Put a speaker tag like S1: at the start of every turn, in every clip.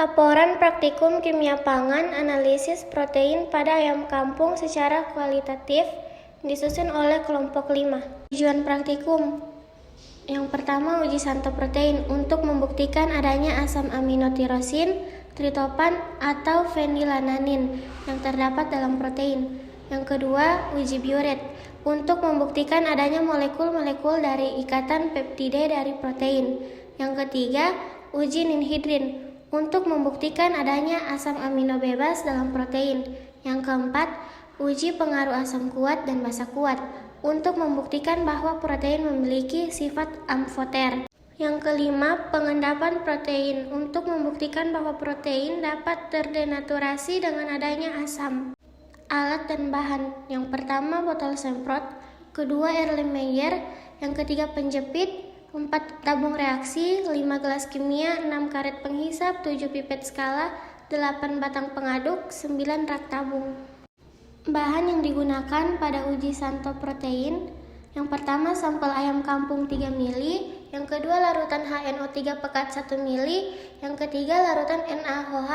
S1: Laporan Praktikum Kimia Pangan Analisis Protein pada Ayam Kampung secara kualitatif disusun oleh kelompok 5. Tujuan praktikum. Yang pertama, uji santo protein untuk membuktikan adanya asam amino tirosin, tritopan, atau fenilalanin yang terdapat dalam protein. Yang kedua, uji biuret untuk membuktikan adanya molekul-molekul dari ikatan peptida dari protein. Yang ketiga, uji ninhidrin untuk membuktikan adanya asam amino bebas dalam protein. Yang keempat, uji pengaruh asam kuat dan basa kuat untuk membuktikan bahwa protein memiliki sifat amfoter. Yang kelima, pengendapan protein untuk membuktikan bahwa protein dapat terdenaturasi dengan adanya asam. Alat dan bahan. Yang pertama, botol semprot, kedua Erlenmeyer, yang ketiga penjepit, 4 tabung reaksi, 5 gelas kimia, 6 karet penghisap, 7 pipet skala, 8 batang pengaduk, 9 rak tabung. Bahan yang digunakan pada uji santo protein. Yang pertama, sampel ayam kampung 3 ml, yang kedua larutan HNO3 pekat 1 ml, yang ketiga larutan NaOH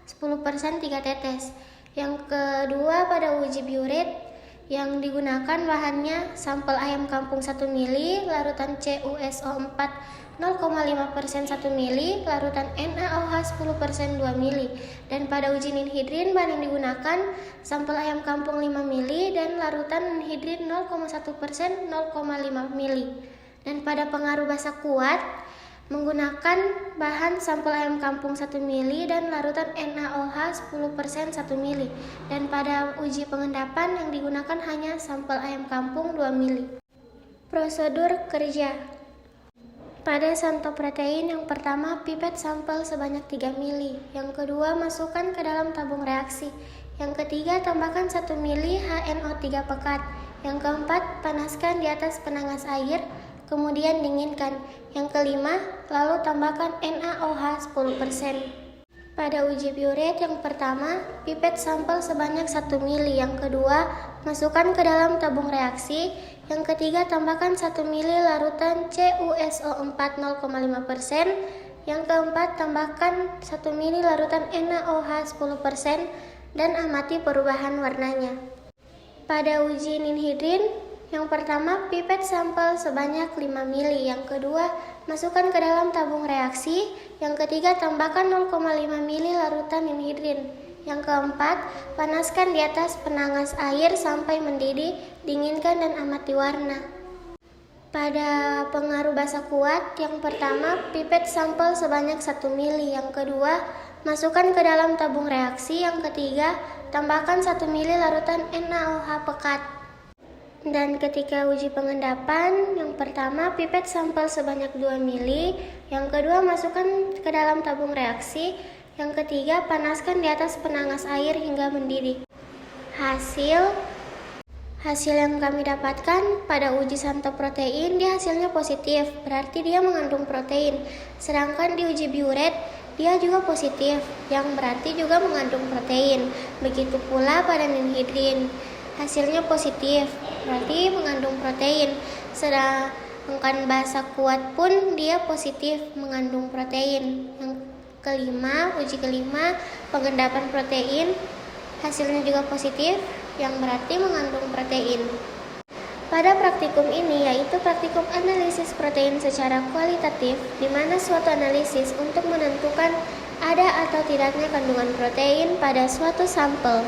S1: 10% 3 tetes. Yang kedua, pada uji biuret yang digunakan bahannya sampel ayam kampung 1 ml, larutan CuSO4 0,5% 1 ml, larutan NaOH 10% 2 ml. Dan pada uji ninhidrin bahan yang digunakan sampel ayam kampung 5 ml dan larutan ninhidrin 0,1% 0,5 ml. Dan pada pengaruh basa kuat menggunakan bahan sampel ayam kampung 1 ml dan larutan NaOH 10% 1 ml. Dan pada uji pengendapan yang digunakan hanya sampel ayam kampung 2 ml. Prosedur kerja. Pada santo protein, yang pertama, pipet sampel sebanyak 3 ml. Yang kedua, masukkan ke dalam tabung reaksi. Yang ketiga, tambahkan 1 ml HNO3 pekat. Yang keempat, panaskan di atas penangas air, kemudian dinginkan. Yang kelima, lalu tambahkan NaOH 10%. Pada uji biuret yang pertama, pipet sampel sebanyak 1 ml. Yang kedua, masukkan ke dalam tabung reaksi. Yang ketiga, tambahkan 1 ml larutan CuSO4 0,5%. Yang keempat, tambahkan 1 ml larutan NaOH 10% dan amati perubahan warnanya. Pada uji ninhidrin, yang pertama, pipet sampel sebanyak 5 ml. Yang kedua, masukkan ke dalam tabung reaksi. Yang ketiga, tambahkan 0,5 ml larutan ninhidrin. Yang keempat, panaskan di atas penangas air sampai mendidih, dinginkan dan amati warna. Pada pengaruh basa kuat, yang pertama, pipet sampel sebanyak 1 ml. Yang kedua, masukkan ke dalam tabung reaksi. Yang ketiga, tambahkan 1 ml larutan NaOH pekat. Dan ketika uji pengendapan, yang pertama, pipet sampel sebanyak 2 ml, yang kedua, masukkan ke dalam tabung reaksi, yang ketiga, panaskan di atas penangas air hingga mendidih. Hasil yang kami dapatkan pada uji santo protein, dia hasilnya positif, berarti dia mengandung protein. Sedangkan di uji biuret, dia juga positif, yang berarti juga mengandung protein. Begitu pula pada ninhidrin, hasilnya positif, berarti mengandung protein. Sedangkan basa kuat pun dia positif, mengandung protein. Yang kelima, uji kelima, pengendapan protein, hasilnya juga positif, yang berarti mengandung protein. Pada praktikum ini, yaitu praktikum analisis protein secara kualitatif, di mana suatu analisis untuk menentukan ada atau tidaknya kandungan protein pada suatu sampel.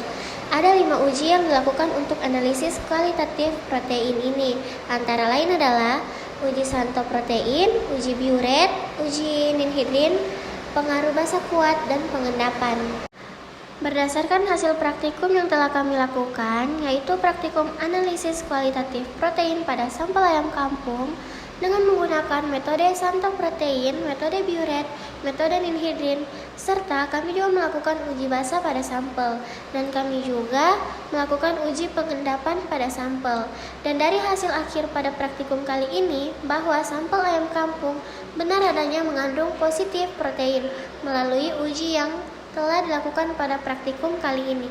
S1: Ada 5 uji yang dilakukan untuk analisis kualitatif protein ini. Antara lain adalah uji santo protein, uji biuret, uji ninhidrin, pengaruh basa kuat, dan pengendapan. Berdasarkan hasil praktikum yang telah kami lakukan, yaitu praktikum analisis kualitatif protein pada sampel ayam kampung dengan menggunakan metode santo protein, metode biuret, metode ninhidrin, serta kami juga melakukan uji basa pada sampel, dan kami juga melakukan uji pengendapan pada sampel. Dan dari hasil akhir pada praktikum kali ini, bahwa sampel ayam kampung benar adanya mengandung positif protein melalui uji yang telah dilakukan pada praktikum kali ini.